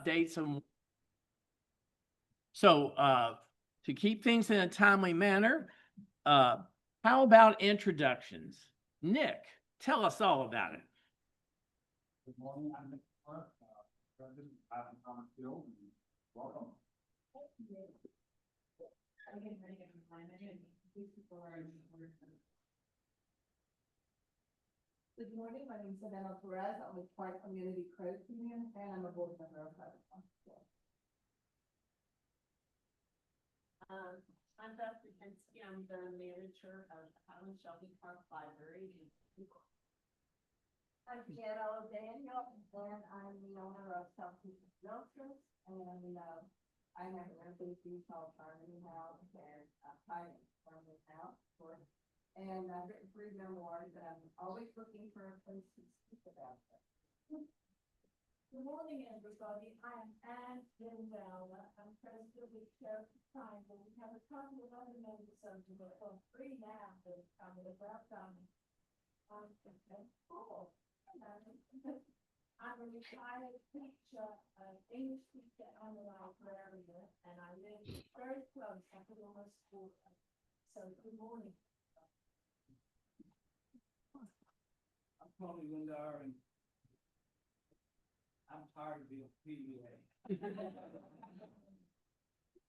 Dates and so to keep things in a timely manner, how about introductions? Nick, tell us all about it. Good morning, I'm Nick Clark, President of Highland Commerce Guild, and welcome. Good morning, my name is Savannah Perez. I'm with Clark Community Credit Union, and I'm a board member of Highland Commerce Guild. I'm Beth Brzezinski. I'm the manager of Highland Shelby Park Library. I'm Jan Daniel, and I'm the owner of Southeast Realtors, and I have a big retail farming house and a Highland farming house. And I've written 3 memoirs, and I'm always looking for a place to speak about them. Good morning, everybody. I am Anne Ginwell. I'm president of the Sheriff's Triangle. We have a couple of other members of the board, well, 3 now, that have come to the Bardstown Road. I'm a retired teacher, English teacher and a librarian, and I live very close. I could almost school. So good morning. I'm Tony Lindar, and I'm tired of being PDA.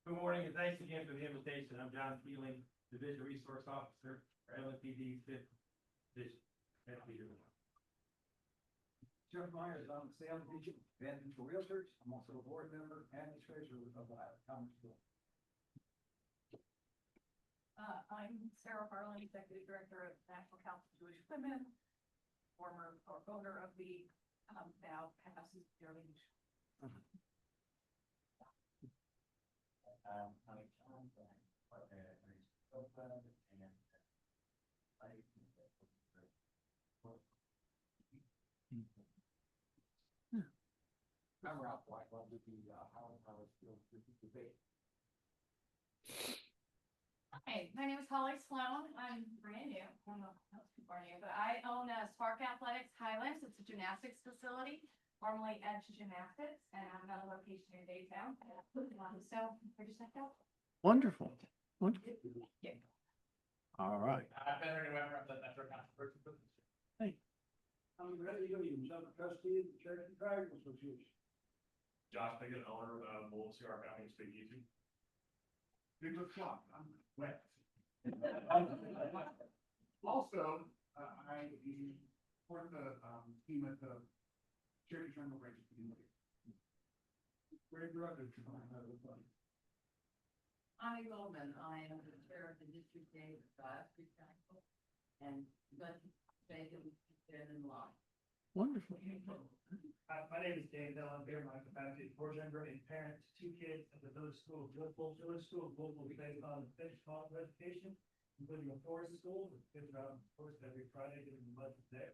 Good morning, and thanks again for the invitation. I'm John Keeling, Division Resource Officer for LMPD 5th Division. Thank you. Jeff Myers, I'm the sales agent, Ben Realtors. I'm also a board member and the treasurer of the Highland Commerce Guild. I'm Sarah Harlan, Executive Director of National Council of Jewish Women, former owner of the now passes Sterling. I'm Ralph White, I'm with the Highland Commerce Guild debate. Hi, my name is Holly Sloan. I'm brand new. I don't know how too far new, but I own Spark Athletics Highlands. It's a gymnastics facility, formerly Edge Gymnastics, and I've got a location in Daytown. So we're just like that. Wonderful. Wonderful. Yeah. All right. I'm Ben Reno-Weber, I'm the Metro District. Hey. I'm Brett Williams, I'm a trustee of the Church and Triangle Association. Josh Piggott, owner of Louisville Metro District, Speakeasy. Big o'clock, I'm wet. Also, I support the team at the Church and Triangle Race Community. Great brother. Connie Goldman, I am the chair of the district day of Street Council, and but say that we stand in line. Wonderful. My name is Dan Dell. I'm here in my capacity as board member and parent to 2 kids at the village school. Village school will be based on finished college education, including a forest school with kids around forest every Friday doing the budget there.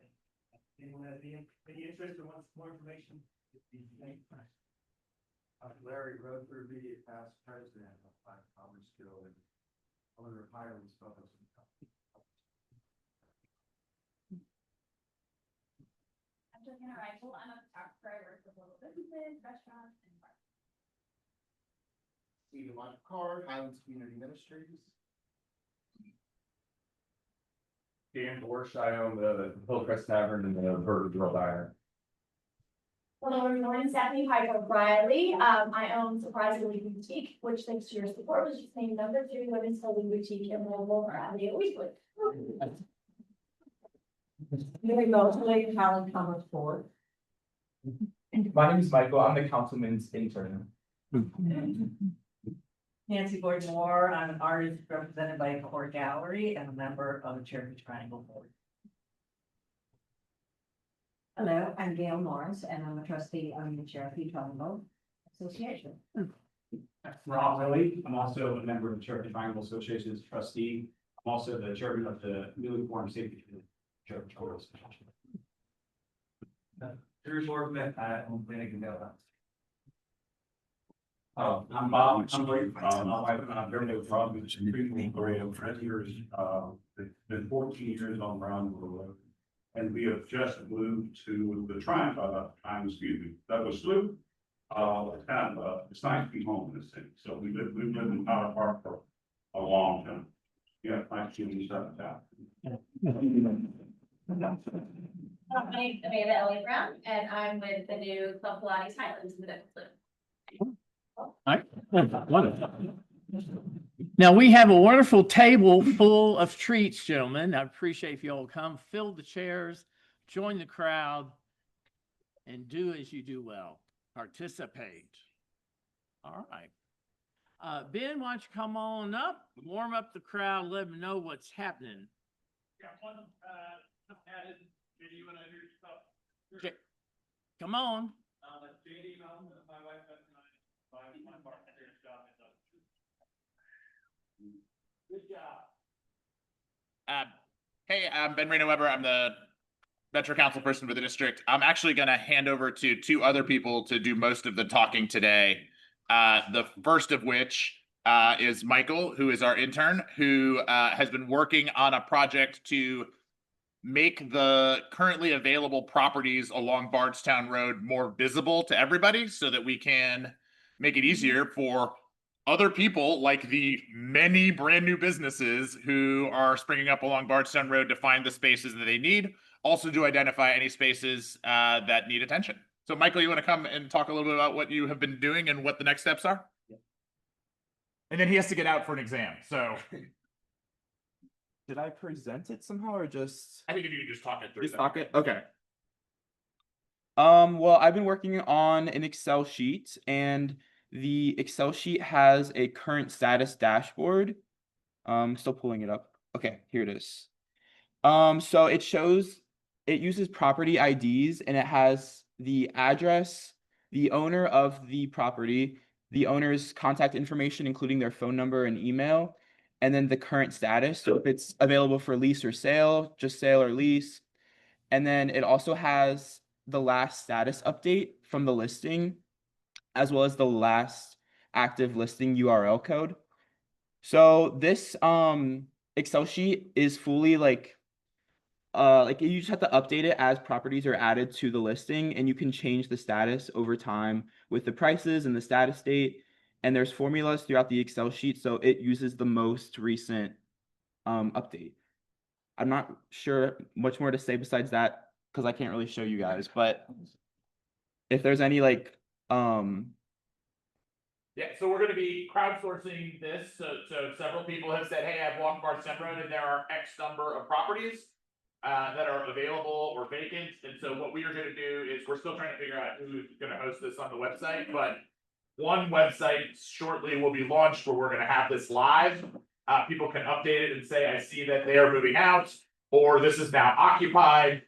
Anyone has any interest or wants more information? I'm Larry Rutherford, immediate past president of Highland Commerce Guild and owner of Highlands Public. I'm Juliana Reichel. I'm a photographer. I work with local businesses, restaurants, and bars. Stephen Card, Highlands Community Ministries. Dan Dorsch, I own the Hillcrest Tavern and the Burger Grill Diner. Hello, everyone. Stephanie Piper Riley. I own Surprisingly Boutique, which, thanks to your support, was just named #2 women's clothing boutique in Louisville, Louisville. Very mostly Highland Commerce Board. My name is Michael. I'm the councilman's intern. Nancy Gordon Moore, I'm an artist represented by Core Gallery and a member of the Cherokee Triangle Board. Hello, I'm Gail Morris, and I'm a trustee on the Cherokee Triangle Association. Rob Lilly, I'm also a member of the Cherokee Triangle Association as trustee. I'm also the chairman of the newly formed safety committee. Cherokee Triangle Association. Here's Lord Smith, I own Flanagan Dale. I'm Bob. My wife and I are very proud of this extremely great friend here is been 14 years on Brown Road. And we have just moved to the Triangle, Douglas Loop. It's kind of, it's nice to be home in the city, so we've lived in Powder Park for a long time. Yeah, nice to see stuff out. My name's Amanda Elliott Brown, and I'm with the new Club Pilates Highlands in the Loop. Now, we have a wonderful table full of treats, gentlemen. I appreciate if you all come, fill the chairs, join the crowd, and do as you do well. Participate. All right. Ben, why don't you come on up, warm up the crowd, let them know what's happening. Got one, added video and I hear stuff. Come on. JD, my wife, and my partner, job. Good job. Hey, I'm Ben Reno-Weber. I'm the Metro Council person for the district. I'm actually going to hand over to two other people to do most of the talking today. The first of which is Michael, who is our intern, who has been working on a project to make the currently available properties along Bardstown Road more visible to everybody so that we can make it easier for other people like the many brand new businesses who are springing up along Bardstown Road to find the spaces that they need, also to identify any spaces that need attention. So Michael, you want to come and talk a little bit about what you have been doing and what the next steps are? Yeah. And then he has to get out for an exam, so. Did I present it somehow or just? I think if you could just talk it through. Just talk it? Okay. Well, I've been working on an Excel sheet, and the Excel sheet has a current status dashboard. Still pulling it up. Okay, here it is. So it uses property IDs, and it has the address, the owner of the property, the owner's contact information, including their phone number and email, and then the current status. So if it's available for lease or sale, just sale or lease. And then it also has the last status update from the listing, as well as the last active listing URL code. So this Excel sheet is fully like you just have to update it as properties are added to the listing, and you can change the status over time with the prices and the status date. And there's formulas throughout the Excel sheet, so it uses the most recent update. I'm not sure much more to say besides that because I can't really show you guys, but if there's any like Yeah, so we're going to be crowdsourcing this. So several people have said, hey, I've walked Bardstown Road and there are X number of properties that are available or vacant. And so what we are going to do is we're still trying to figure out who's going to host this on the website, but one website shortly will be launched where we're going to have this live. People can update it and say, I see that they are moving out, or this is now occupied.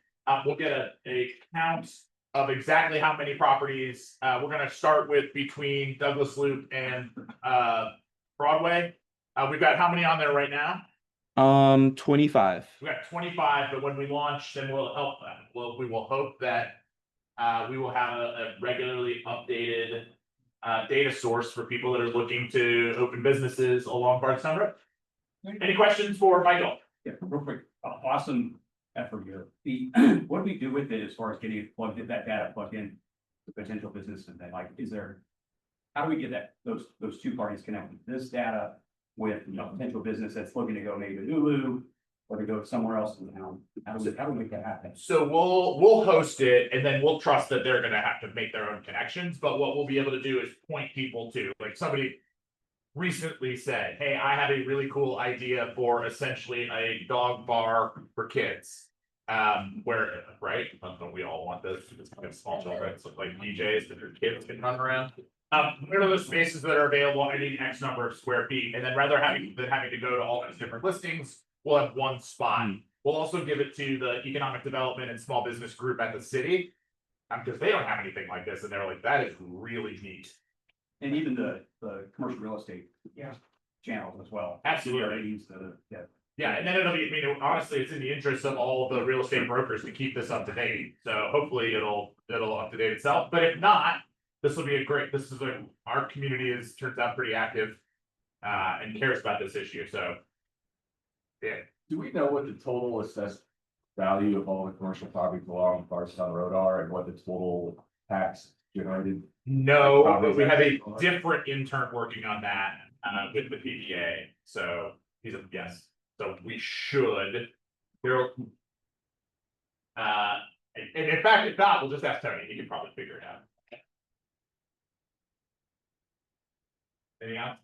We'll get a count of exactly how many properties. We're going to start with between Douglas Loop and Broadway. We've got how many on there right now? 25. We got 25, but when we launch, then we'll help. We will hope that we will have a regularly updated data source for people that are looking to open businesses along Bardstown Road. Any questions for Michael? Yeah, real quick, awesome effort here. What do we do with it as far as getting it plugged in, that data plugged in to potential business, and then like, how do we get those two parties connected? This data with potential business that's looking to go maybe to Lulu or to go somewhere else in town. How do we make that happen? So we'll host it, and then we'll trust that they're going to have to make their own connections. But what we'll be able to do is point people to, like, somebody recently said, hey, I have a really cool idea for essentially a dog bar for kids. Where, right? Don't we all want this? It's kind of small children, so like DJs that their kids can run around. Where are those spaces that are available? I need X number of square feet. And then rather than having to go to all these different listings, we'll have one spot. We'll also give it to the economic development and small business group at the city. Because they don't have anything like this, and they're like, that is really neat. And even the commercial real estate channels as well. Absolutely. Yeah, and then it'll be, I mean, honestly, it's in the interest of all the real estate brokers to keep this up to date. So hopefully it'll up to date itself. But if not, this will be our community turns out pretty active and cares about this issue. So yeah. Do we know what the total assessed value of all the commercial properties along Bardstown Road are, and what the total tax generated? No, Like, but we have a probably- different intern working on that, with the PDA, so he's a yes, so we should. There. And in fact, if not, we'll just ask Tony, he can probably figure it out. Anything else?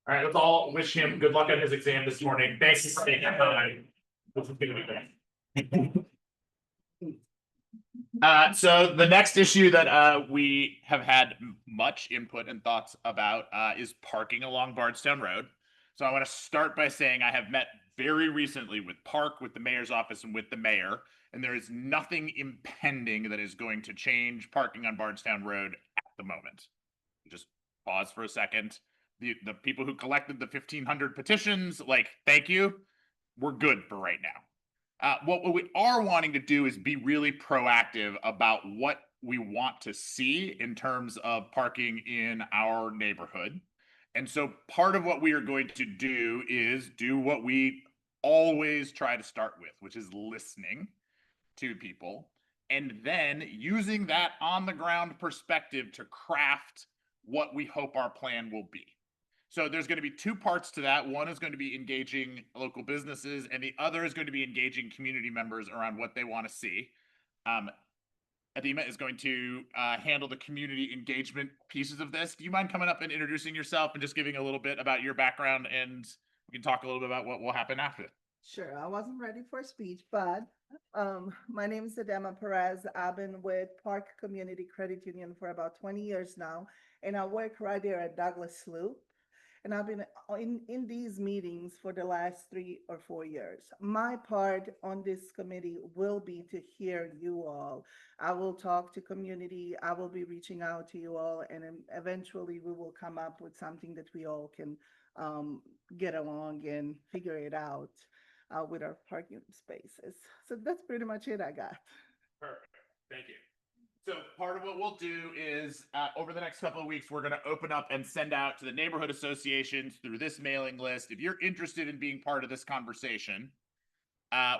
All right, let's all wish him good luck on his exam this morning. Thank you for taking time. This is gonna be great. So the next issue that we have had much input and thoughts about is parking along Bardstown Road. So I want to start by saying I have met very recently with Park, with the mayor's office, and with the mayor, and there is nothing impending that is going to change parking on Bardstown Road at the moment. Just pause for a second. The people who collected the 1,500 petitions, like, thank you. We're good for right now. What we are wanting to do is be really proactive about what we want to see in terms of parking in our neighborhood. And so part of what we are going to do is do what we always try to start with, which is listening to people and then using that on the ground perspective to craft what we hope our plan will be. So there's going to be two parts to that. One is going to be engaging local businesses, and the other is going to be engaging community members around what they want to see. Adima is going to handle the community engagement pieces of this. Do you mind coming up and introducing yourself and just giving a little bit about your background, and we can talk a little bit about what will happen after? Sure, I wasn't ready for speech, but my name is Adema Perez. I've been with Park Community Credit Union for about 20 years now, and I work right there at Douglas Sloop. And I've been in these meetings for the last 3 or 4 years. My part on this committee will be to hear you all. I will talk to community. I will be reaching out to you all, and then eventually we will come up with something that we all can get along and figure it out with our parking spaces. So that's pretty much it I got. Perfect. Thank you. So part of what we'll do is over the next couple of weeks, we're going to open up and send out to the neighborhood associations through this mailing list. If you're interested in being part of this conversation,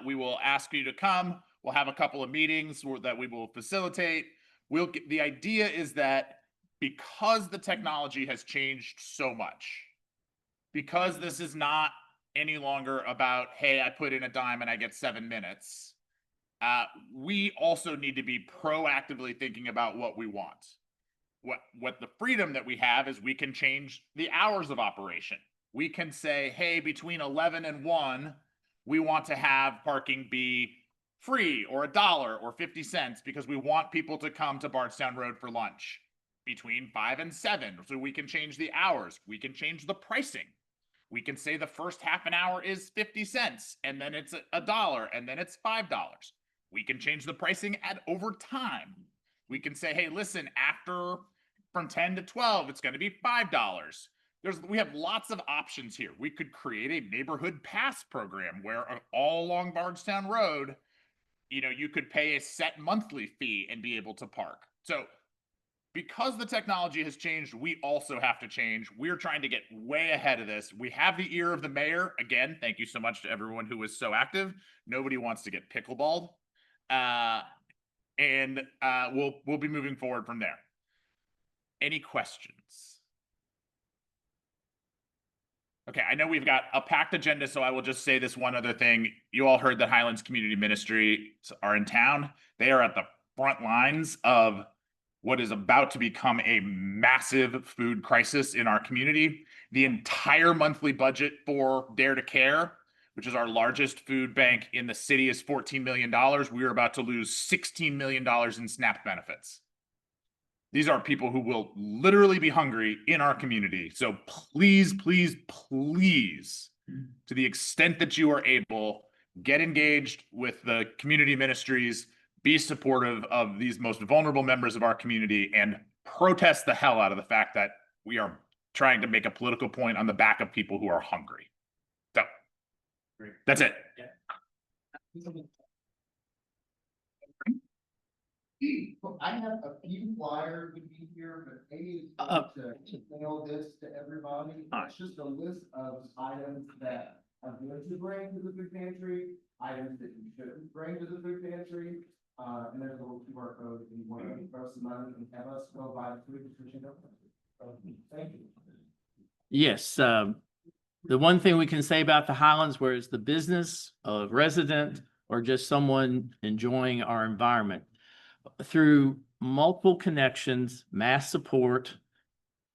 we will ask you to come. We'll have a couple of meetings that we will facilitate. The idea is that because the technology has changed so much, because this is not any longer about, hey, I put in a dime and I get 7 minutes. We also need to be proactively thinking about what we want. What the freedom that we have is we can change the hours of operation. We can say, hey, between 11 and 1, we want to have parking be free or $1 or 50 cents because we want people to come to Bardstown Road for lunch. Between 5 and 7, so we can change the hours. We can change the pricing. We can say the first half an hour is 50 cents, and then it's $1, and then it's $5. We can change the pricing at over time. We can say, hey, listen, from 10 to 12, it's going to be $5. We have lots of options here. We could create a neighborhood pass program where all along Bardstown Road, you could pay a set monthly fee and be able to park. So because the technology has changed, we also have to change. We're trying to get way ahead of this. We have the ear of the mayor. Again, thank you so much to everyone who was so active. Nobody wants to get pickleballed. And we'll be moving forward from there. Any questions? Okay, I know we've got a packed agenda, so I will just say this one other thing. You all heard that Highlands Community Ministries are in town. They are at the front lines of what is about to become a massive food crisis in our community. The entire monthly budget for Dare to Care, which is our largest food bank in the city, is $14 million. We are about to lose $16 million in SNAP benefits. These are people who will literally be hungry in our community. So please, please, please, to the extent that you are able, get engaged with the community ministries, be supportive of these most vulnerable members of our community, and protest the hell out of the fact that we are trying to make a political point on the back of people who are hungry. So that's it. I have a few flyers to be here, but maybe to mail this to everybody. It's just a list of items that are good to bring to the food pantry, items that you shouldn't bring to the food pantry. and there's a little QR code, if you want to throw some money and have us go buy food, nutrition. Thank you. Yes, the one thing we can say about the Highlands, where it's the business, a resident, or just someone enjoying our environment, through multiple connections, mass support,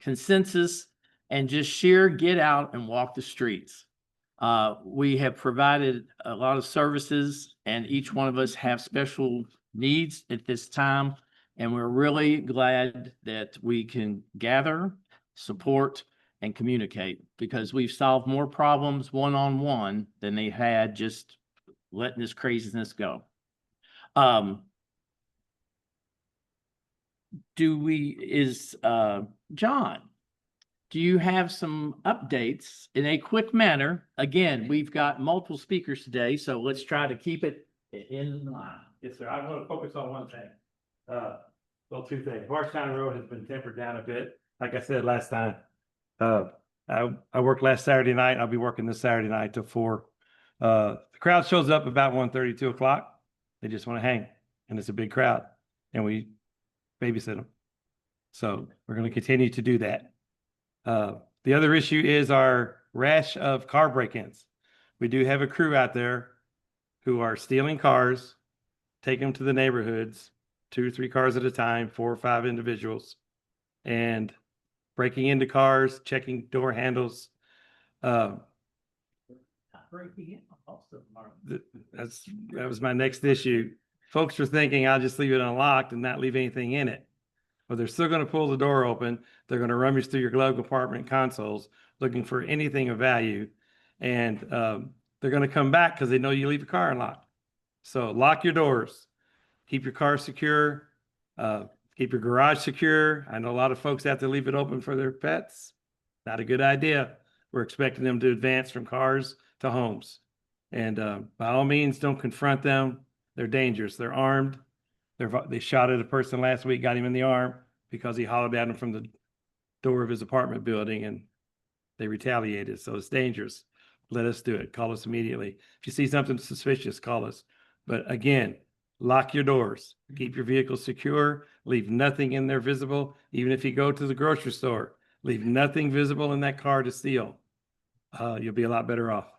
consensus, and just sheer get out and walk the streets. We have provided a lot of services, and each one of us have special needs at this time. And we're really glad that we can gather, support, and communicate, because we've solved more problems one-on-one than they had just letting this craziness go. John, do you have some updates in a quick manner? Again, we've got multiple speakers today, so let's try to keep it in line. Yes, sir. I'm gonna focus on one thing. Well, two things. Bardstown Road has been tempered down a bit. Like I said last time, I worked last Saturday night. I'll be working this Saturday night till 4. The crowd shows up about 1:30, 2 o'clock. They just want to hang, and it's a big crowd, and we babysit them. So we're going to continue to do that. The other issue is our rash of car break-ins. We do have a crew out there who are stealing cars, taking them to the neighborhoods, 2 or 3 cars at a time, 4 or 5 individuals, and breaking into cars, checking door handles. Breaking in also. That was my next issue. Folks are thinking I'll just leave it unlocked and not leave anything in it. Well, they're still going to pull the door open. They're going to rummage through your glove compartment consoles looking for anything of value. And they're going to come back because they know you leave your car unlocked. So lock your doors, keep your car secure, keep your garage secure. I know a lot of folks have to leave it open for their pets. Not a good idea. We're expecting them to advance from cars to homes. And by all means, don't confront them. They're dangerous. They're armed. They shot at a person last week, got him in the arm because he hollered at him from the door of his apartment building, and they retaliated. So it's dangerous. Let us do it. Call us immediately. If you see something suspicious, call us. But again, lock your doors. Keep your vehicle secure. Leave nothing in there visible. Even if you go to the grocery store, leave nothing visible in that car to steal. You'll be a lot better off.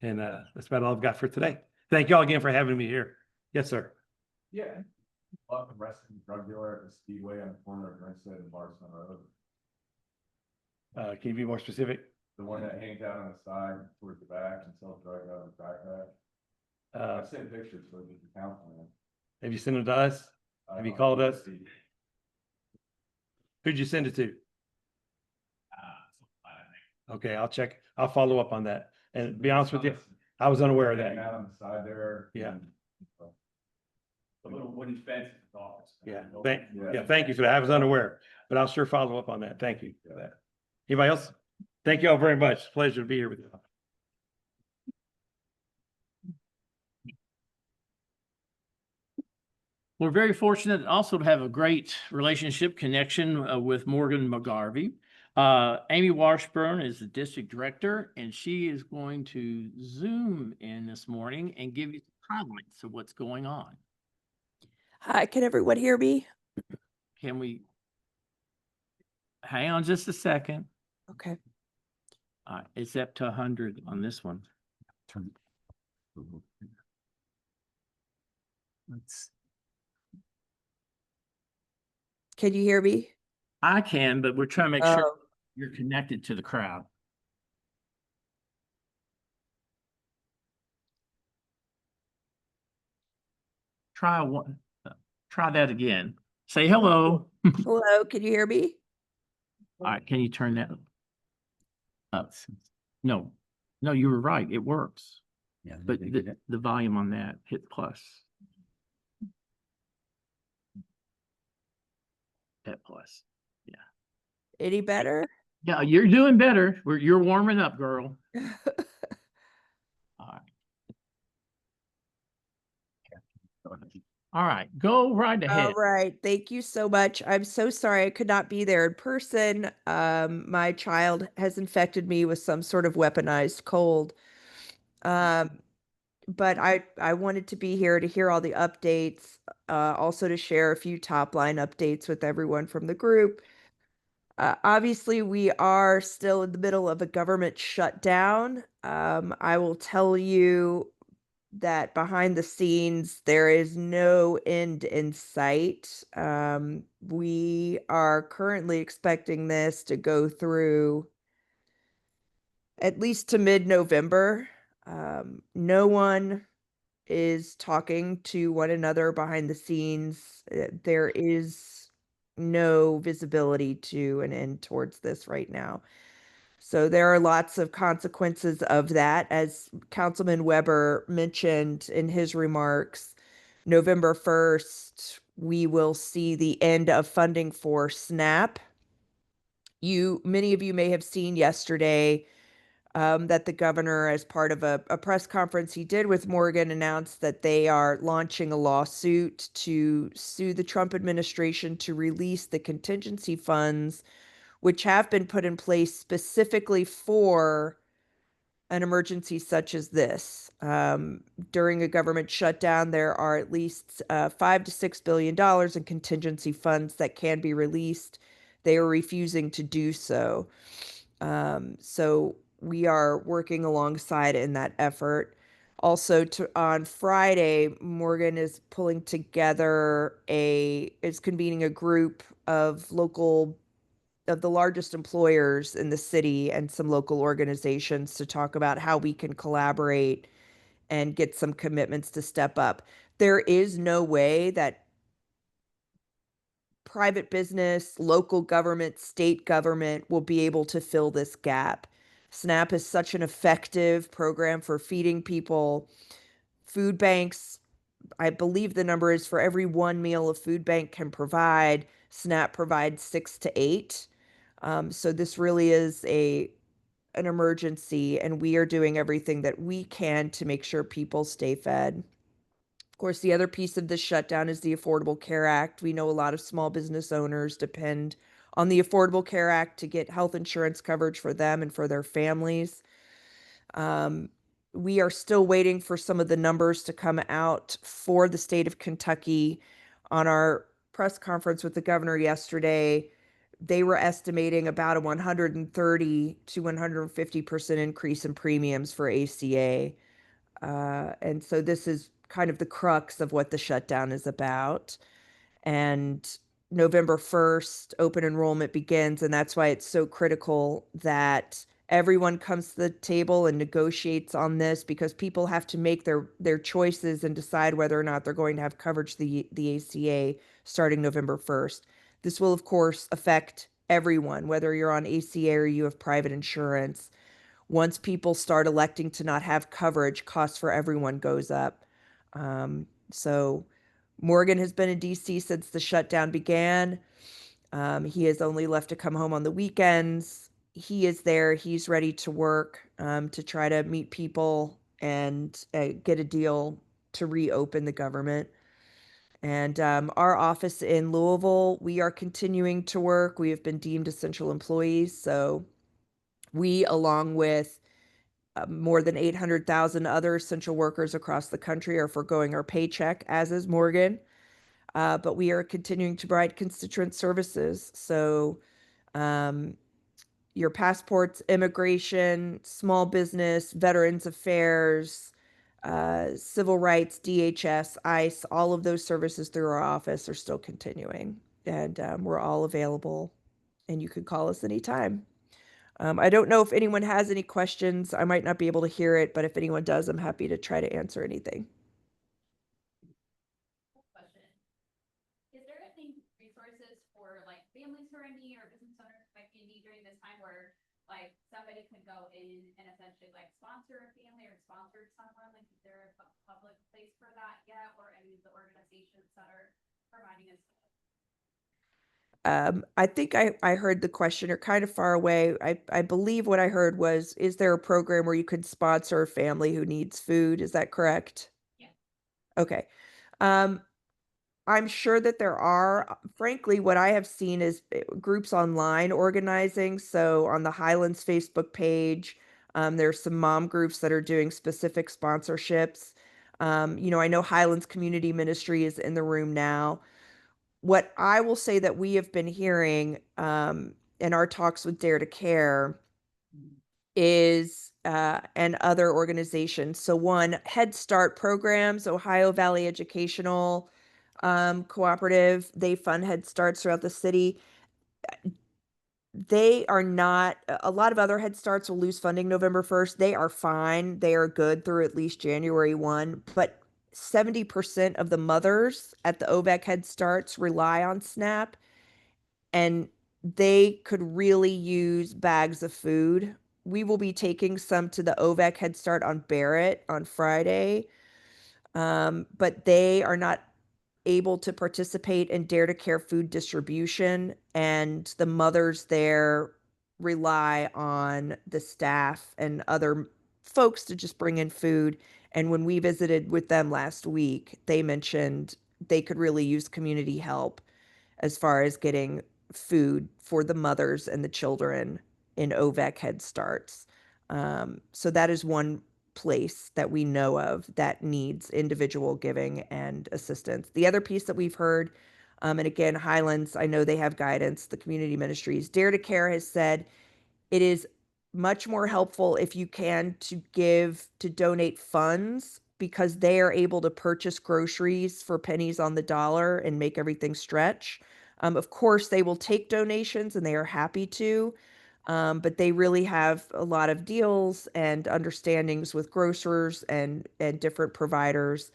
And that's about all I've got for today. Thank you all again for having me here. Yes, sir. Yeah. Welcome, arrested drug dealer at the Speedway on the corner of Grinstead and Bardstown Road. Can you be more specific? The one that hangs out on the side towards the back and sells drugs out of the backpack. I sent pictures for the councilman. Have you sent it to us? Have you called us? Who'd you send it to? Okay, I'll check. I'll follow up on that. And to be honest with you, I was unaware of that. Out on the side there. Yeah. The little wooden fence at the office. Yeah. Thank you for that. I was unaware, but I'll sure follow up on that. Thank you for that. Anybody else? Thank you all very much. Pleasure to be here with you. We're very fortunate also to have a great relationship connection with Morgan McGarvey. Amy Washburn is the district director, and she is going to Zoom in this morning and give you highlights of what's going on. Hi, can everyone hear me? Can we hang on just a second? Okay. It's up to 100 on this one. Can you hear me? I can, but we're trying to make sure you're connected to the crowd. Try that again. Say hello. Hello, can you hear me? All right, can you turn that up? No, you were right. It works. Yeah, but the volume on that, hit plus. That plus. Yeah. Any better? Yeah, you're doing better. You're warming up, girl. All right, go right ahead. All right, thank you so much. I'm so sorry I could not be there in person. My child has infected me with some sort of weaponized cold. but I wanted to be here to hear all the updates, also to share a few top line updates with everyone from the group. Obviously, we are still in the middle of a government shutdown. I will tell you that behind the scenes, there is no end in sight. We are currently expecting this to go through at least to mid-November. No one is talking to one another behind the scenes. There is no visibility to an end towards this right now. So there are lots of consequences of that. As Councilman Weber mentioned in his remarks, November 1st, we will see the end of funding for SNAP. Many of you may have seen yesterday that the governor, as part of a press conference he did with Morgan, announced that they are launching a lawsuit to sue the Trump administration to release the contingency funds, which have been put in place specifically for an emergency such as this. During a government shutdown, there are at least $5 to $6 billion in contingency funds that can be released. They are refusing to do so. So we are working alongside in that effort. Also, on Friday, Morgan is pulling together is convening a group of the largest employers in the city and some local organizations to talk about how we can collaborate and get some commitments to step up. There is no way that private business, local government, state government will be able to fill this gap. SNAP is such an effective program for feeding people. Food banks, I believe the number is for every one meal a food bank can provide, SNAP provides 6 to 8. So this really is an emergency, and we are doing everything that we can to make sure people stay fed. Of course, the other piece of this shutdown is the Affordable Care Act. We know a lot of small business owners depend on the Affordable Care Act to get health insurance coverage for them and for their families. We are still waiting for some of the numbers to come out for the state of Kentucky. On our press conference with the governor yesterday, they were estimating about a 130 to 150% increase in premiums for ACA. And so this is kind of the crux of what the shutdown is about. And November 1st, open enrollment begins. And that's why it's so critical that everyone comes to the table and negotiates on this, because people have to make their choices and decide whether or not they're going to have coverage the ACA starting November 1st. This will, of course, affect everyone, whether you're on ACA or you have private insurance. Once people start electing to not have coverage, costs for everyone goes up. So Morgan has been in DC since the shutdown began. He has only left to come home on the weekends. He is there. He's ready to work to try to meet people and get a deal to reopen the government. And our office in Louisville, we are continuing to work. We have been deemed essential employees. So we, along with more than 800,000 other essential workers across the country, are foregoing our paycheck, as is Morgan. But we are continuing to provide constituent services. So your passports, immigration, small business, Veterans Affairs, civil rights, DHS, ICE, all of those services through our office are still continuing. And we're all available, and you can call us anytime. I don't know if anyone has any questions. I might not be able to hear it, but if anyone does, I'm happy to try to answer anything. Question. Is there any resources for like families who are in need or business owners who might be in need during this time where like somebody can go in and essentially like sponsor a family or sponsor someone? Like, is there a public place for that yet, or any of the organizations that are providing us? I think I heard the question. You're kind of far away. I believe what I heard was, is there a program where you could sponsor a family who needs food? Is that correct? Yeah. Okay. I'm sure that there are. Frankly, what I have seen is groups online organizing. So on the Highlands Facebook page, there's some mom groups that are doing specific sponsorships. I know Highlands Community Ministry is in the room now. What I will say that we have been hearing in our talks with Dare to Care is and other organizations. So one, Head Start programs, Ohio Valley Educational Cooperative, they fund Head Starts throughout the city. They are not, a lot of other Head Starts will lose funding November 1st. They are fine. They are good through at least January 1, but 70% of the mothers at the OVAC Head Starts rely on SNAP, and they could really use bags of food. We will be taking some to the OVAC Head Start on Barrett on Friday, but they are not able to participate in Dare to Care food distribution, and the mothers there rely on the staff and other folks to just bring in food. And when we visited with them last week, they mentioned they could really use community help as far as getting food for the mothers and the children in OVAC Head Starts. So that is one place that we know of that needs individual giving and assistance. The other piece that we've heard, and again, Highlands, I know they have guidance, the community ministries. Dare to Care has said it is much more helpful if you can to donate funds, because they are able to purchase groceries for pennies on the dollar and make everything stretch. Of course, they will take donations and they are happy to, but they really have a lot of deals and understandings with grocers and different providers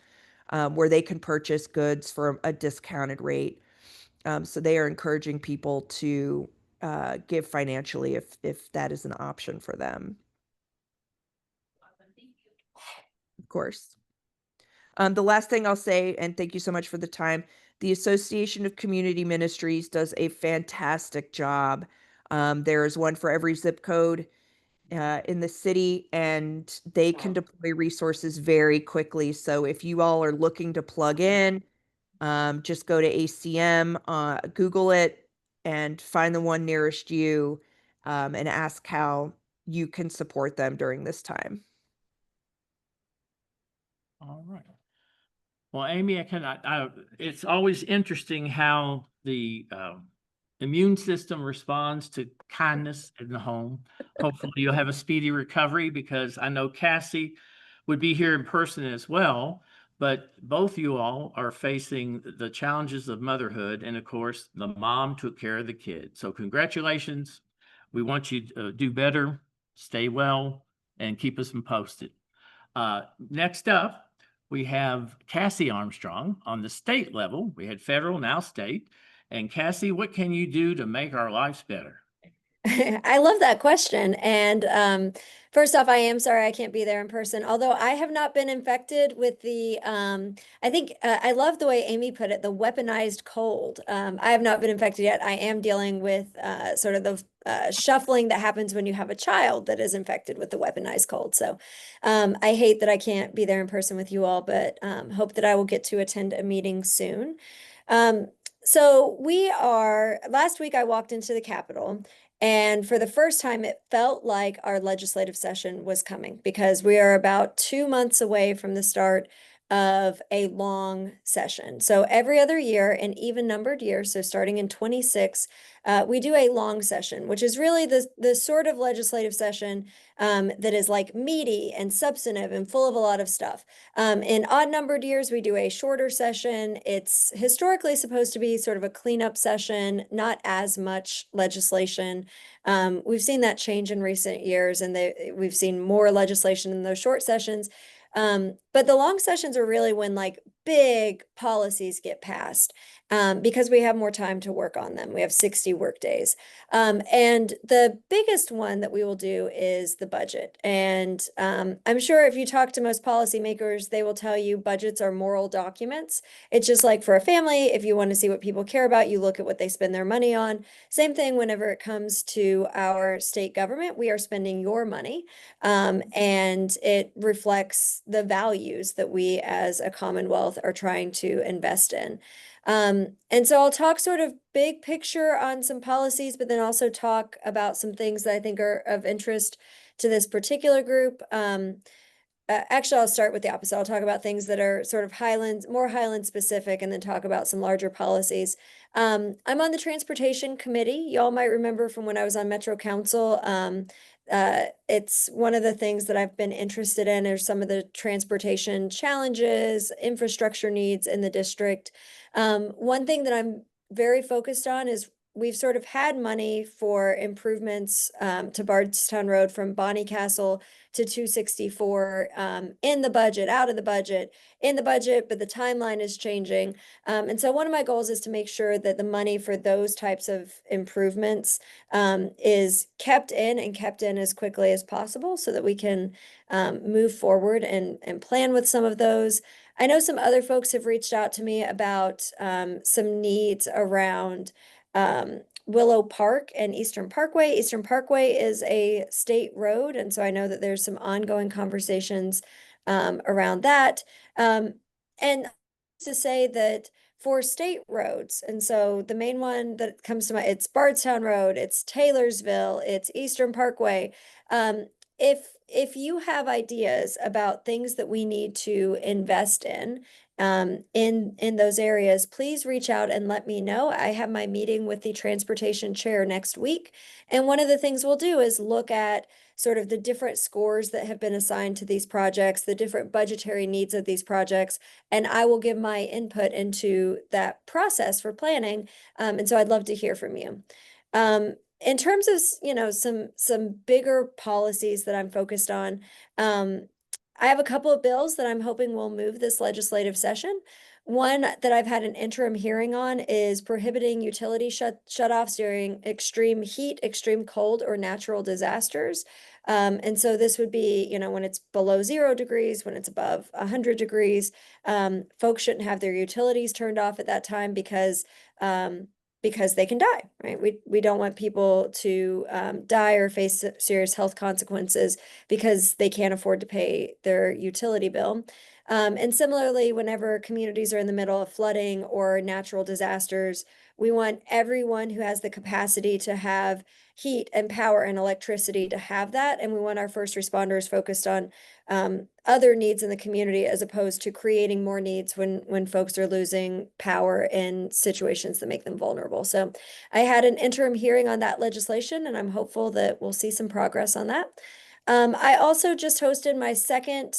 where they can purchase goods for a discounted rate. So they are encouraging people to give financially if that is an option for them. Of course. The last thing I'll say, and thank you so much for the time, the Association of Community Ministries does a fantastic job. There is one for every zip code in the city, and they can deploy resources very quickly. So if you all are looking to plug in, just go to ACM, Google it, and find the one nearest you, and ask how you can support them during this time. All right. Well, Amy, it's always interesting how the immune system responds to kindness in the home. Hopefully you'll have a speedy recovery, because I know Cassie would be here in person as well, but both you all are facing the challenges of motherhood. And of course, the mom took care of the kid. So congratulations. We want you to do better, stay well, and keep us posted. Next up, we have Cassie Armstrong on the state level. We had federal, now state. And Cassie, what can you do to make our lives better? I love that question. And first off, I am sorry I can't be there in person, although I have not been infected with the, I think I love the way Amy put it, the weaponized cold. I have not been infected yet. I am dealing with sort of the shuffling that happens when you have a child that is infected with the weaponized cold. So I hate that I can't be there in person with you all, but hope that I will get to attend a meeting soon. So last week I walked into the Capitol, and for the first time, it felt like our legislative session was coming, because we are about 2 months away from the start of a long session. So every other year, an even numbered year, so starting in 26, we do a long session, which is really the sort of legislative session that is like meaty and substantive and full of a lot of stuff. In odd numbered years, we do a shorter session. It's historically supposed to be sort of a cleanup session, not as much legislation. We've seen that change in recent years, and we've seen more legislation in those short sessions. But the long sessions are really when like big policies get passed, because we have more time to work on them. We have 60 work days. And the biggest one that we will do is the budget. And I'm sure if you talk to most policymakers, they will tell you budgets are moral documents. It's just like for a family, if you want to see what people care about, you look at what they spend their money on. Same thing whenever it comes to our state government, we are spending your money. And it reflects the values that we as a Commonwealth are trying to invest in. And so I'll talk sort of big picture on some policies, but then also talk about some things that I think are of interest to this particular group. actually, I'll start with the opposite. I'll talk about things that are sort of Highlands, more Highland specific, and then talk about some larger policies. I'm on the Transportation Committee. Y'all might remember from when I was on Metro Council. It's one of the things that I've been interested in are some of the transportation challenges, infrastructure needs in the district. One thing that I'm very focused on is we've sort of had money for improvements to Bardstown Road from Bonnie Castle to 264 in the budget, out of the budget, in the budget, but the timeline is changing. And so one of my goals is to make sure that the money for those types of improvements is kept in and kept in as quickly as possible so that we can move forward and plan with some of those. I know some other folks have reached out to me about some needs around Willow Park and Eastern Parkway. Eastern Parkway is a state road, and so I know that there's some ongoing conversations around that. And to say that for state roads, and so the main one that comes to mind, it's Bardstown Road, it's Taylorsville, it's Eastern Parkway. If you have ideas about things that we need to invest in those areas, please reach out and let me know. I have my meeting with the transportation chair next week. And one of the things we'll do is look at sort of the different scores that have been assigned to these projects, the different budgetary needs of these projects, and I will give my input into that process for planning. And so I'd love to hear from you. In terms of, some bigger policies that I'm focused on, I have a couple of bills that I'm hoping will move this legislative session. One that I've had an interim hearing on is prohibiting utility shutoffs during extreme heat, extreme cold, or natural disasters. And so this would be, when it's below 0 degrees, when it's above 100 degrees, folks shouldn't have their utilities turned off at that time because they can die, right? We don't want people to die or face serious health consequences because they can't afford to pay their utility bill. And similarly, whenever communities are in the middle of flooding or natural disasters, we want everyone who has the capacity to have heat and power and electricity to have that. And we want our first responders focused on other needs in the community as opposed to creating more needs when folks are losing power in situations that make them vulnerable. So I had an interim hearing on that legislation, and I'm hopeful that we'll see some progress on that. I also just hosted my second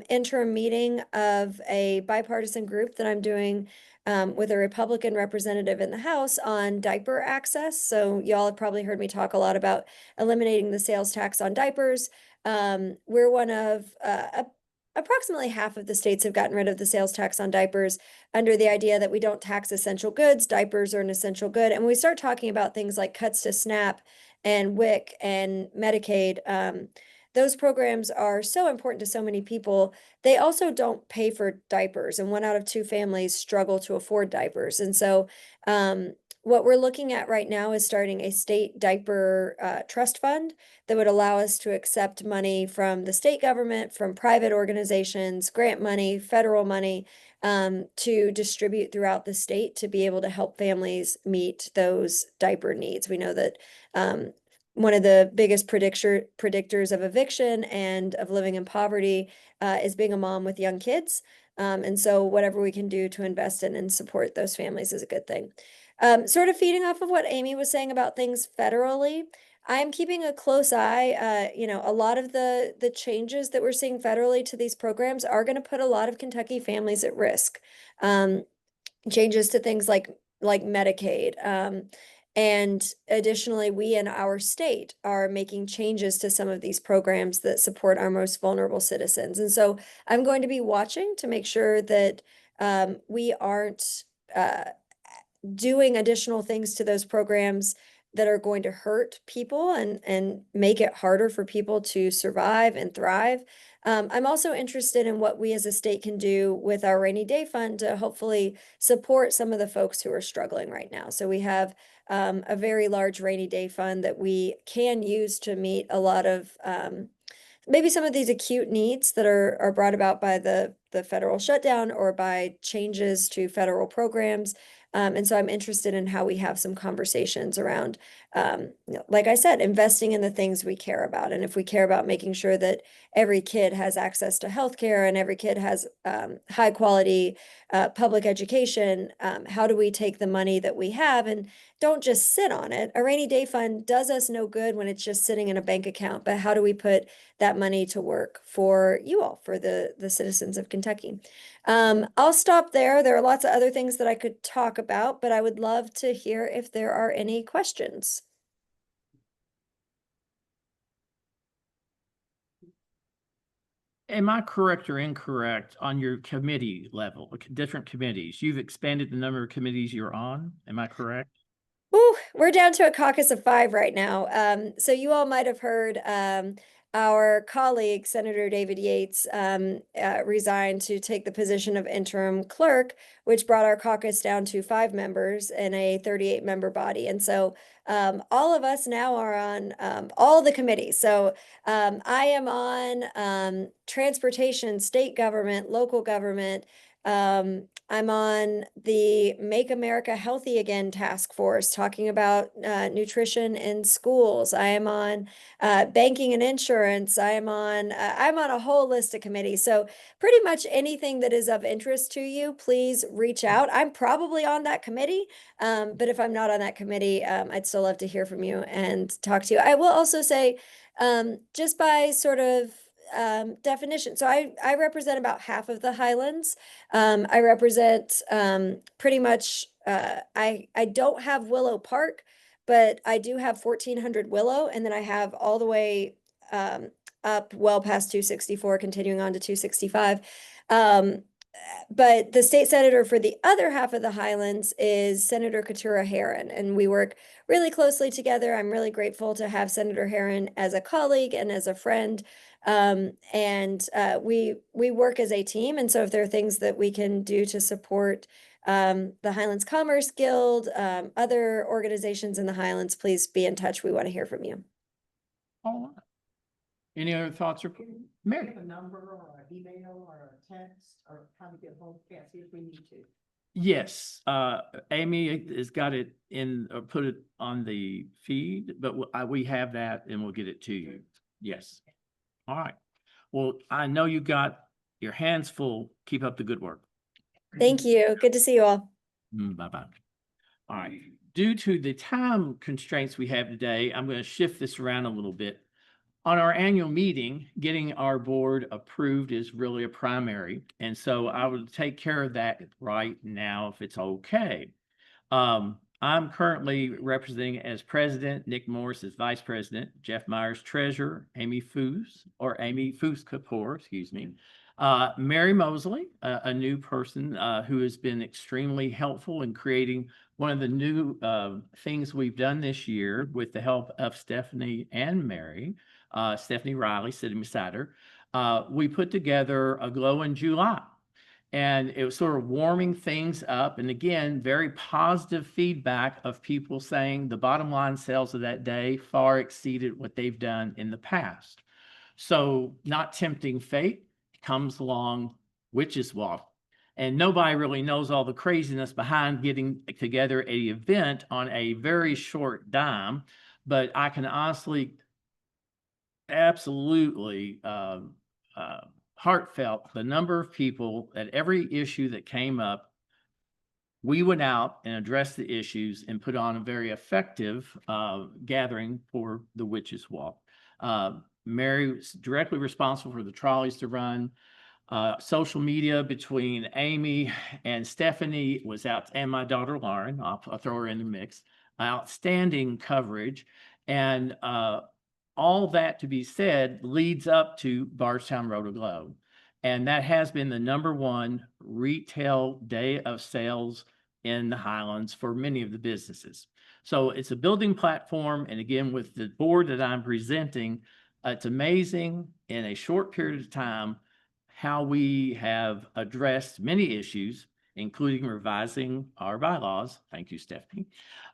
interim meeting of a bipartisan group that I'm doing with a Republican representative in the House on diaper access. So y'all have probably heard me talk a lot about eliminating the sales tax on diapers. We're one of approximately half of the states have gotten rid of the sales tax on diapers under the idea that we don't tax essential goods. Diapers are an essential good. And when we start talking about things like cuts to SNAP and WIC and Medicaid, those programs are so important to so many people. They also don't pay for diapers, and 1 out of 2 families struggle to afford diapers. And so what we're looking at right now is starting a state diaper trust fund that would allow us to accept money from the state government, from private organizations, grant money, federal money, to distribute throughout the state to be able to help families meet those diaper needs. We know that one of the biggest predictors of eviction and of living in poverty is being a mom with young kids. And so whatever we can do to invest in and support those families is a good thing. Sort of feeding off of what Amy was saying about things federally, I'm keeping a close eye. A lot of the changes that we're seeing federally to these programs are going to put a lot of Kentucky families at risk. Changes to things like Medicaid. And additionally, we in our state are making changes to some of these programs that support our most vulnerable citizens. And so I'm going to be watching to make sure that we aren't doing additional things to those programs that are going to hurt people and make it harder for people to survive and thrive. I'm also interested in what we as a state can do with our rainy day fund to hopefully support some of the folks who are struggling right now. So we have a very large rainy day fund that we can use to meet a lot of maybe some of these acute needs that are brought about by the federal shutdown or by changes to federal programs. And so I'm interested in how we have some conversations around like I said, investing in the things we care about. And if we care about making sure that every kid has access to healthcare and every kid has high quality public education, how do we take the money that we have and don't just sit on it? A rainy day fund does us no good when it's just sitting in a bank account, but how do we put that money to work for you all, for the citizens of Kentucky? I'll stop there. There are lots of other things that I could talk about, but I would love to hear if there are any questions. Am I correct or incorrect on your committee level, different committees? You've expanded the number of committees you're on. Am I correct? Ooh, we're down to a caucus of 5 right now. So you all might have heard our colleague, Senator David Yates, resigned to take the position of interim clerk, which brought our caucus down to 5 members in a 38-member body. And so all of us now are on all the committees. So I am on transportation, state government, local government. I'm on the Make America Healthy Again task force, talking about nutrition in schools. I am on banking and insurance. I'm on a whole list of committees. So pretty much anything that is of interest to you, please reach out. I'm probably on that committee, but if I'm not on that committee, I'd still love to hear from you and talk to you. I will also say, just by sort of definition. So I represent about half of the Highlands. I represent pretty much, I don't have Willow Park, but I do have 1400 Willow, and then I have all the way up well past 264, continuing on to 265. But the state senator for the other half of the Highlands is Senator Keturah Herron, and we work really closely together. I'm really grateful to have Senator Herron as a colleague and as a friend. We work as a team. And so if there are things that we can do to support the Highlands Commerce Guild, other organizations in the Highlands, please be in touch. We want to hear from you. All right. Any other thoughts or Mary? Have a number or an email or a text or how to get hold of Cassie if we need to? Yes, Amy has got it in, put it on the feed, but we have that and we'll get it to you. Yes. All right. Well, I know you got your hands full. Keep up the good work. Thank you. Good to see you all. Bye-bye. All right. Due to the time constraints we have today, I'm going to shift this around a little bit. On our annual meeting, getting our board approved is really a primary. And so I will take care of that right now if it's okay. I'm currently representing as president, Nick Morris as vice president, Jeff Myers treasurer, Amy Foos-Kapoor, excuse me. Mary Mosley, a new person who has been extremely helpful in creating one of the new things we've done this year with the help of Stephanie and Mary. Stephanie Riley sitting beside her. We put together a glow in July, and it was sort of warming things up. And again, very positive feedback of people saying the bottom line sales of that day far exceeded what they've done in the past. So not tempting fate, comes along Witches Walk. And nobody really knows all the craziness behind getting together an event on a very short dime, but I can honestly absolutely heartfelt the number of people at every issue that came up. We went out and addressed the issues and put on a very effective gathering for the Witches Walk. Mary was directly responsible for the trolleys to run. Social media between Amy and Stephanie was out, and my daughter Lauren, I'll throw her in the mix. Outstanding coverage. And all that to be said leads up to Bardstown Road aglow. And that has been the #1 retail day of sales in the Highlands for many of the businesses. So it's a building platform. And again, with the board that I'm presenting, it's amazing in a short period of time how we have addressed many issues, including revising our bylaws. Thank you, Stephanie.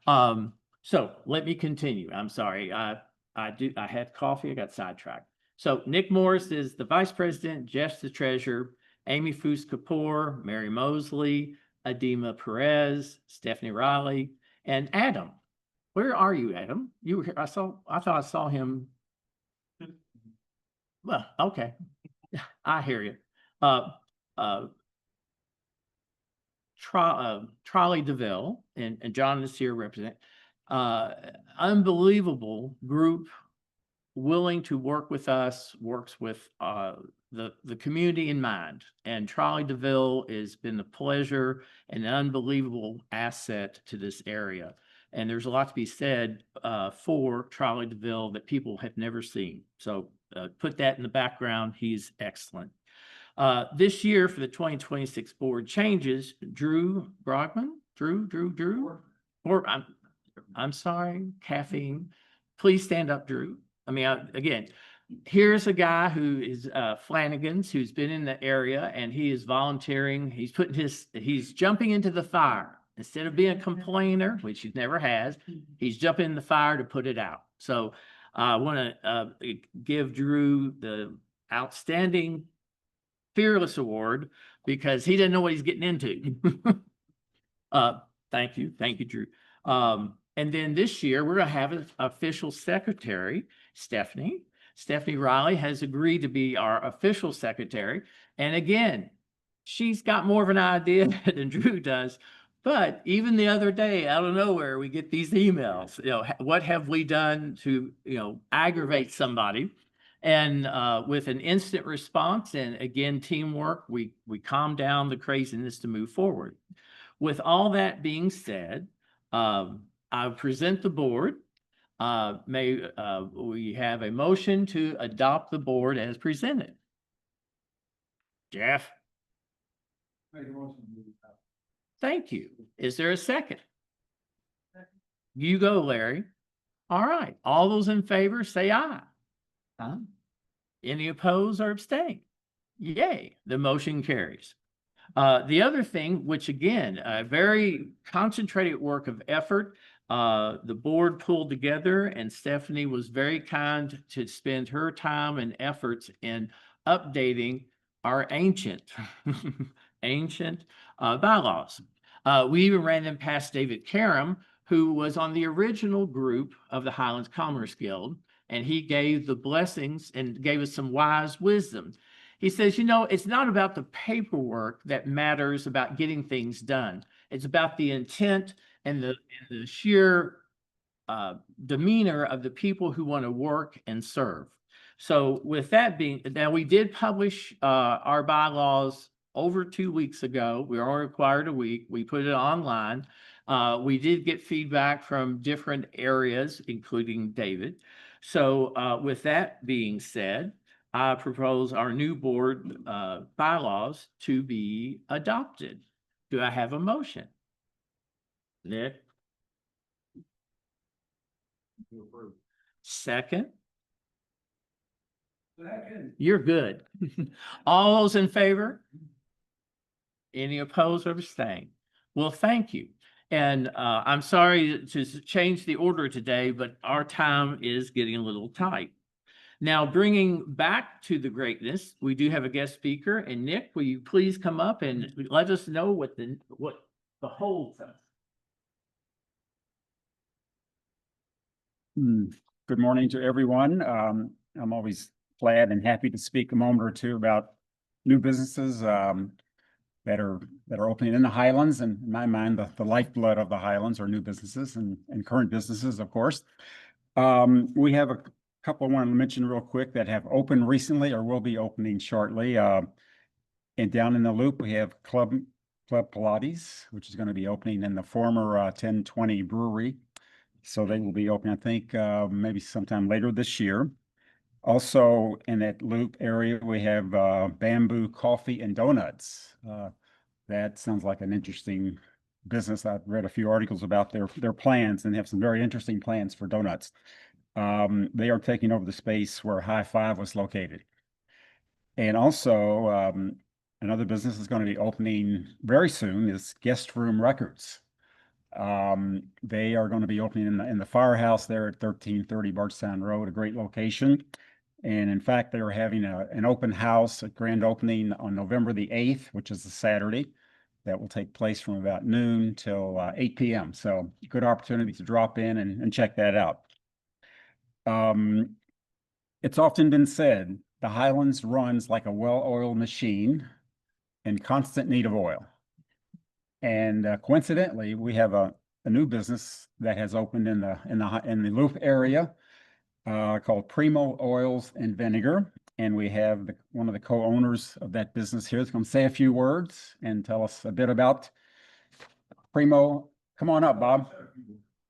So let me continue. I'm sorry. I had coffee. I got sidetracked. So Nick Morris is the vice president, Jeff's the treasurer, Amy Foos-Kapoor, Mary Mosley, Adema Perez, Stephanie Riley, and Adam. Where are you, Adam? You were here. I thought I saw him. Well, okay. I hear you. Trolley DeVille and John is here represent. Unbelievable group, willing to work with us, works with the community in mind. And Trolley DeVille has been a pleasure and an unbelievable asset to this area. And there's a lot to be said for Trolley DeVille that people have never seen. So put that in the background. He's excellent. This year for the 2026 board changes, Drew Brogman, or I'm sorry, caffeine. Please stand up, Drew. I mean, again, here's a guy who is Flanagan's, who's been in the area, and he is volunteering. He's jumping into the fire. Instead of being a complainer, which he never has, he's jumping in the fire to put it out. So I want to give Drew the Outstanding Fearless Award because he didn't know what he's getting into. Thank you, Drew. And then this year, we're going to have an official secretary, Stephanie. Stephanie Riley has agreed to be our official secretary. And again, she's got more of an idea than Drew does. But even the other day, out of nowhere, we get these emails. You know, what have we done to, aggravate somebody? And with an instant response and again, teamwork, we calm down the craziness to move forward. With all that being said, I present the board. May we have a motion to adopt the board as presented? Jeff? Thank you. Is there a second? You go, Larry. All right. All those in favor say aye. Any opposed or abstain? Yay, the motion carries. The other thing, which again, a very concentrated work of effort, the board pulled together and Stephanie was very kind to spend her time and efforts in updating our ancient bylaws. We even ran them past David Karam, who was on the original group of the Highlands Commerce Guild, and he gave the blessings and gave us some wise wisdom. He says, it's not about the paperwork that matters about getting things done. It's about the intent and the sheer demeanor of the people who want to work and serve. So with that being, now we did publish our bylaws over 2 weeks ago. We are required a week. We put it online. We did get feedback from different areas, including David. So with that being said, I propose our new board bylaws to be adopted. Do I have a motion? Nick? Second? You're good. All those in favor? Any opposed or abstain? Well, thank you. And I'm sorry to change the order today, but our time is getting a little tight. Now, bringing back to the greatness, we do have a guest speaker. And Nick, will you please come up and let us know what the holds us? Good morning to everyone. I'm always glad and happy to speak a moment or two about new businesses that are opening in the Highlands. And in my mind, the lifeblood of the Highlands are new businesses and current businesses, of course. We have a couple I want to mention real quick that have opened recently or will be opening shortly. And down in the Loop, we have Club Pilates, which is going to be opening in the former 1020 brewery. So they will be open, I think, maybe sometime later this year. Also in that Loop area, we have Bamboo Coffee and Donuts. That sounds like an interesting business. I've read a few articles about their plans and have some very interesting plans for donuts. They are taking over the space where High Five was located. And also another business is going to be opening very soon is Guest Room Records. They are going to be opening in the firehouse there at 1330 Bardstown Road, a great location. And in fact, they are having an open house, a grand opening on November the 8th, which is a Saturday. that will take place from about noon till 8 p.m. So good opportunity to drop in and check that out. It's often been said, the Highlands runs like a well-oiled machine in constant need of oil. And coincidentally, we have a new business that has opened in the Loop area called Primo Oils and Vinegar. And we have one of the co-owners of that business here is going to say a few words and tell us a bit about Primo. Come on up, Bob.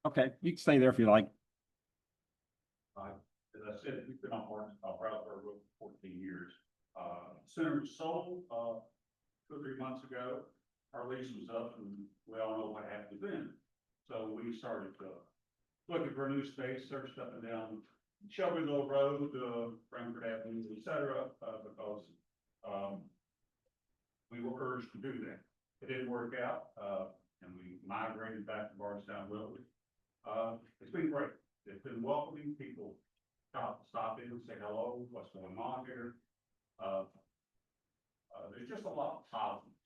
Okay, you can stay there if you like. As I said, we've been on Bardstown Road for 14 years. Center was sold 2 or 3 months ago. Our lease was up, and we all know what happened then. So we started looking for a new space, searched up and down Shelbyville Road, Frankfurt Avenue, et cetera, because we were urged to do that. It didn't work out, and we migrated back to Bardstown Road. It's been great. It's been welcoming. People stop in and say hello, what's going on here. There's just a lot of positives.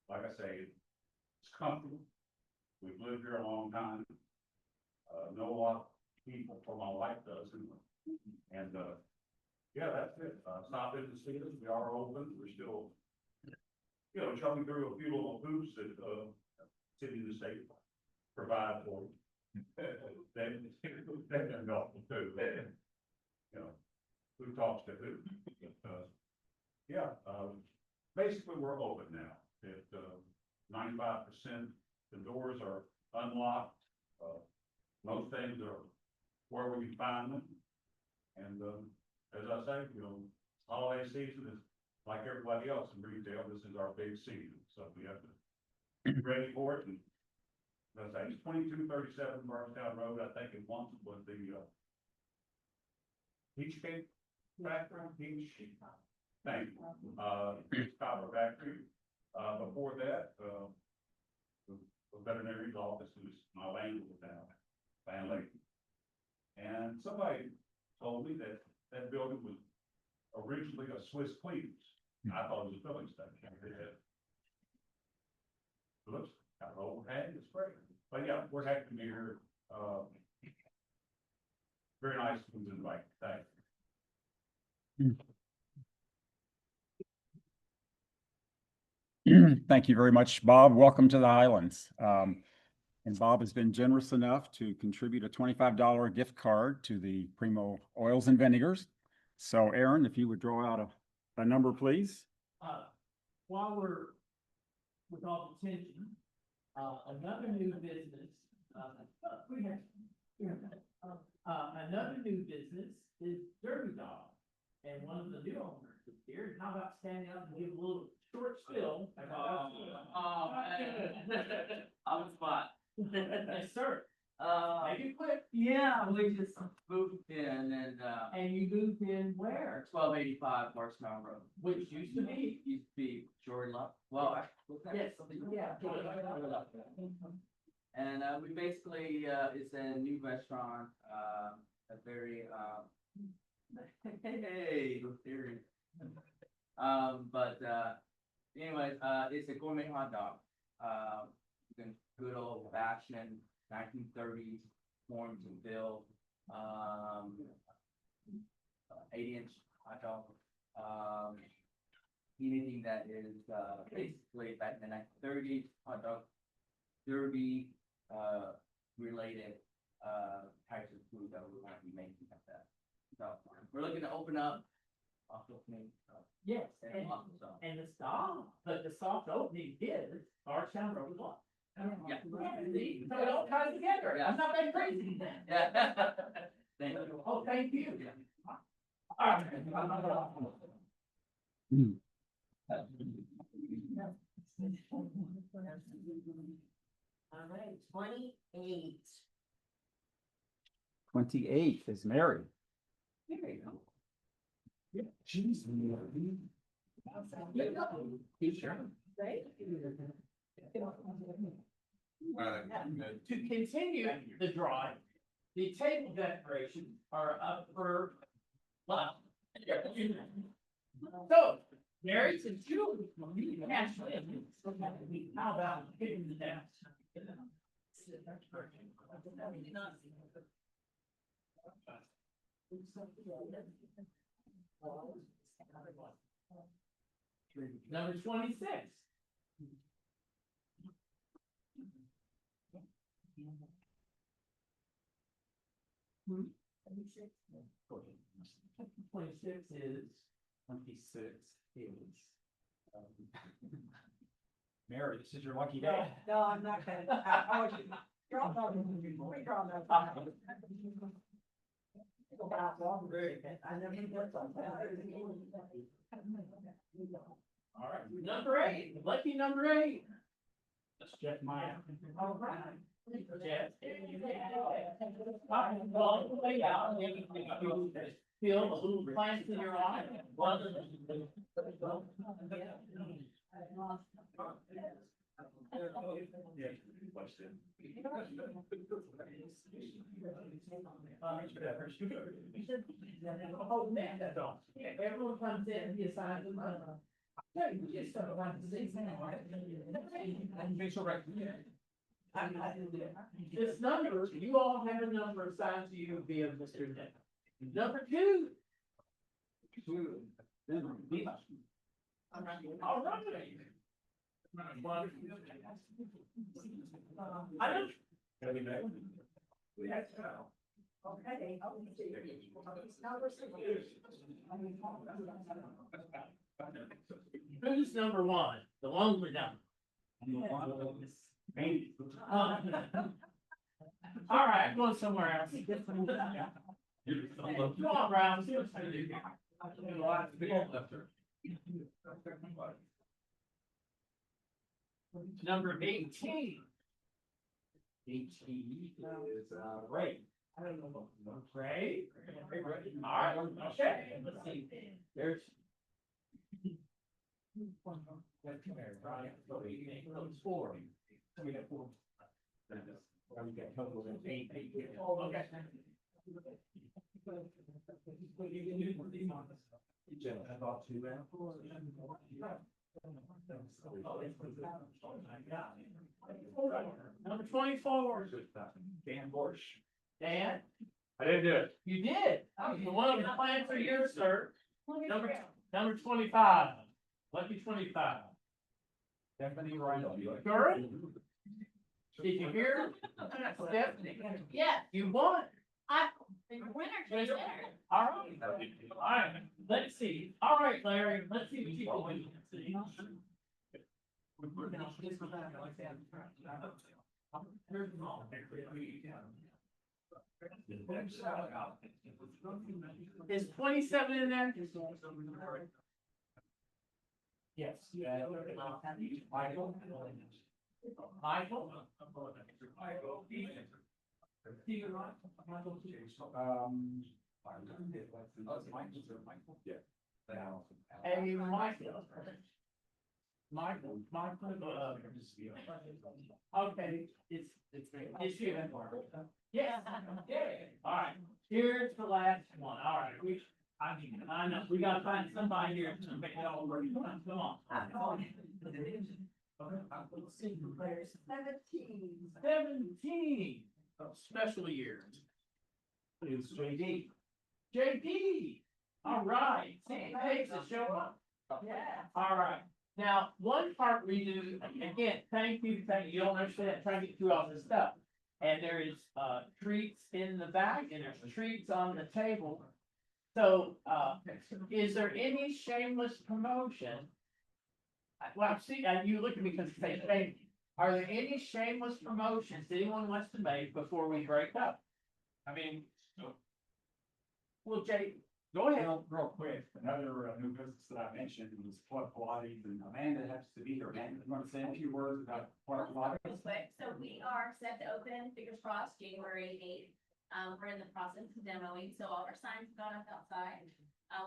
Like I say, it's comfortable. We've lived here a long time. Know a lot of people from my wife does. And yeah, that's it. Stop in to see us. We are open. We're still, jumping through a few little hoops that city and the state provide for you. They've been helpful too. Who talks to who? Basically we're open now. At 95%, the doors are unlocked. Most things are where we can find them. And as I say, holiday season is like everybody else in retail. This is our big season, so we have to be ready for it. And as I say, it's 2237 Bardstown Road. I think it once was the peach cake factory, thank you. Copper factory. Before that, the veterinarian's office was my landlord now, family. And somebody told me that that building was originally a Swiss Cleaners. I thought it was a filling station. It looks kind of overhang, it's great. But yeah, we're happy to be here. Very nice to be invited. Thank you. Thank you very much, Bob. Welcome to the Highlands. And Bob has been generous enough to contribute a $25 gift card to the Primo Oils and Vinegars. So Aaron, if you would draw out a number, please. While we're with all the tension, another new business, another new business is Derby Dog. And one of the new owners is here. How about standing up and give a little short spill? On the spot. Yes, sir. Make it quick. Yeah, we just moved in and you moved in where? 1285 Bardstown Road. Which used to be Jordan Love. Well, yes, yeah. And we basically it's a new restaurant, a very hey, theory. But anyways, it's a gourmet hot dog. Good old fashioned 1930s forms and build, 8-inch hot dog. Anything that is basically back in the 1930s hot dog derby related types of food that we want to be making at that. So we're looking to open up. Yes, and the soft opening is Bardstown Road 1. Yeah. See, so it all ties together. Yeah. I'm not that crazy then. Yeah. Thank you. Oh, thank you. All right, 28. 28 is Mary. There you go. Yeah, she's Mary. To continue the drive, the table decorations are up for lunch. So, Mary's and two. Actually, how about getting the down? Number 26. Twenty-six is. 26 is. Mary, this is your lucky day. No, I'm not gonna, I want you, you're all talking to me, we draw that. Go back, well, I never did something. All right, number 8, lucky number 8. Let's check my. All right. Jeff. All the way out. Feel a little plants in your eye. Oh, man, that's all. Everyone comes in, he assigns them. Just don't want to say this number, you all have a number assigned to you via Mr. Nick. Number 2. All right. I don't. Who's number 1? The lonely number. All right, going somewhere else. Come on, Brown. See what's gonna do here. Number 18. 18 is Ray. I don't know. Ray. All right. Okay. Let's see. There's. Those 4. We got 4. We got total of 8. Okay. Number 24. Dan Borsch. Dan? I didn't do it. You did. The one of the plans for you, sir. Number 25. Lucky 25. Stephanie Rhino. Girl? Did you hear? Stephanie? Yeah, You won. winner takes dinner. All right. All right. Let's see. All right, Larry. Let's see what you can see. Is 27 in there? Yes. Michael. Michael. Hey, Michael, okay, it's you. Yes, all right, here's the last one, all right, I know, we gotta find somebody here to make it all work, come on. 17 special years. It's JD. JD, all right, see, thanks to show up. Yeah. All right. Now, one part we do, again, thank you, you don't understand, trying to get through all this stuff. And there is, treats in the back and there's treats on the table. So, is there any shameless promotion? Well, see, you look at me because you say shame. Are there any shameless promotions anyone wants to make before we break up? I mean, Well, Jay, go ahead. real quick, another new business that I mentioned was Club Pilates, and Amanda has to be here. Amanda, you want to say a few words about Club Pilates? Real quick, so we are set to open, fingers crossed, January 8th. We're in the process of demoing, so all our signs have gone up outside.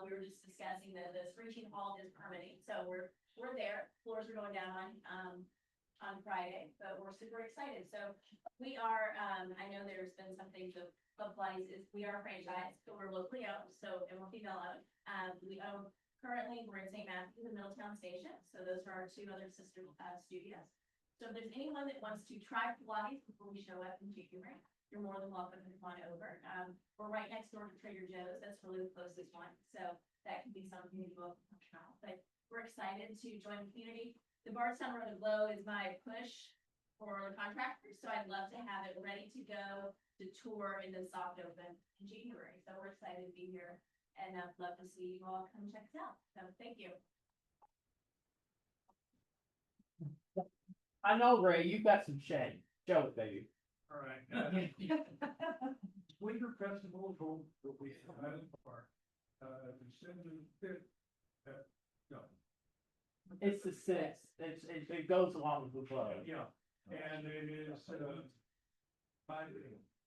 We were just discussing the screeching hall is permitting, so we're there, floors are going down on Friday, but we're super excited. So we are, I know there's been some things of Club Pilates is, we are a franchise, so we're locally owned, so, and we're female owned. We own Currently, we're in St. Matthews and Middletown Station, so those are our two other sister studios. So if there's anyone that wants to try Pilates before we show up in January, you're more than welcome to come on over. We're right next door to Trader Joe's. That's really the closest one. So that could be something you both can try. But we're excited to join the community. The Bardstown Road Glow is my push for the contractors. So I'd love to have it ready to go to tour in the soft open in January. So we're excited to be here and I'd love to see you all come check us out. So thank you. I know, Ray, you've got some shame. Show it, baby. All right. Winter Festival, what we have in the park, December 5th, no. It's the 6th. It goes along with the flow. Yeah, and it is,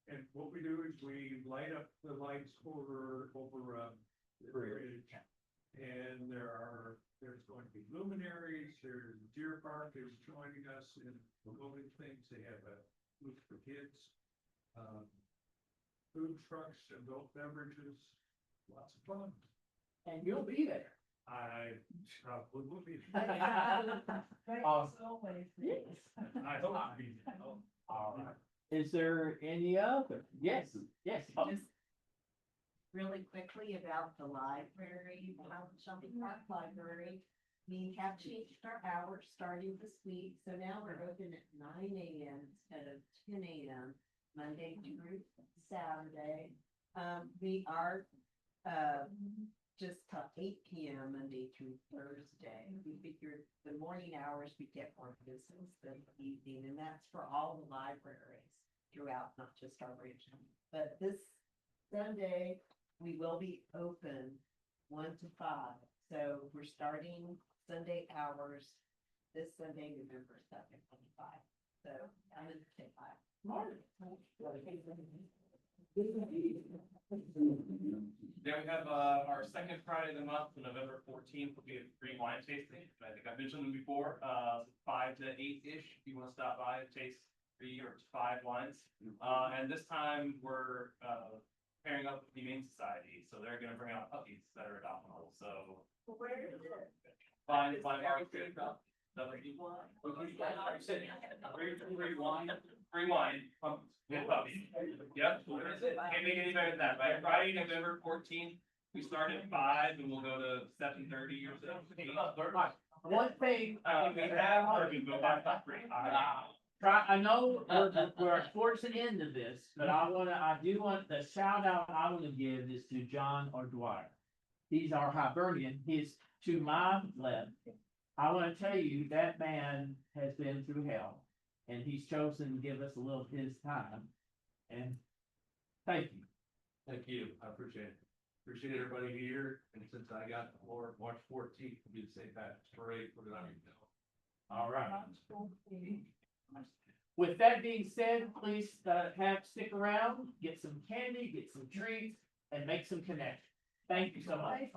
and what we do is we light up the lights over, the bridge. And there's going to be luminaries, there's Deer Park is joining us in promoting things. They have a booth for kids. Food trucks, adult beverages, lots of fun. And you'll be there. I probably will be. Yes. I hope I'll be. All right. Is there any other? Yes, yes. Just really quickly about the library, Shopping Park Library. We have changed our hours starting this week, so now we're open at 9 a.m. instead of 10 a.m. Monday through Saturday. We are just till 8 p.m. Monday through Thursday. We figured the morning hours we get more business than the evening, and that's for all the libraries throughout, not just our region. But this Sunday, we will be open 1 to 5. So we're starting Sunday hours this Sunday, November 2nd, 25. So I'm in the 5. Then we have our second Friday of the month, November 14th, will be a free wine tasting. I think I've mentioned them before, 5 to 8-ish, if you want to stop by and taste 3 or 5 wines. And this time we're pairing up with the Humane Society, so they're going to bring out puppies that are adoptable. So Where is it? Free wine, good puppies. Yep. Can't make any better than that. By Friday, November 14th, we start at 5 and we'll go to 7:30 or so. One thing, We have, or we go back to 3. I know we're towards the end of this, but I do want the shout out I want to give is to John O'Dwyer. He's our Hibernian. He's to my left. I want to tell you that man has been through hell, and he's chosen to give us a little of his time. And thank you. Thank you, I appreciate it. Appreciate everybody here, and since I got the floor, March 14th will be the St. Patrick's Parade, put it on your bill. All right. With that being said, please stick around, get some candy, get some treats, and make some connections. Thank you so much.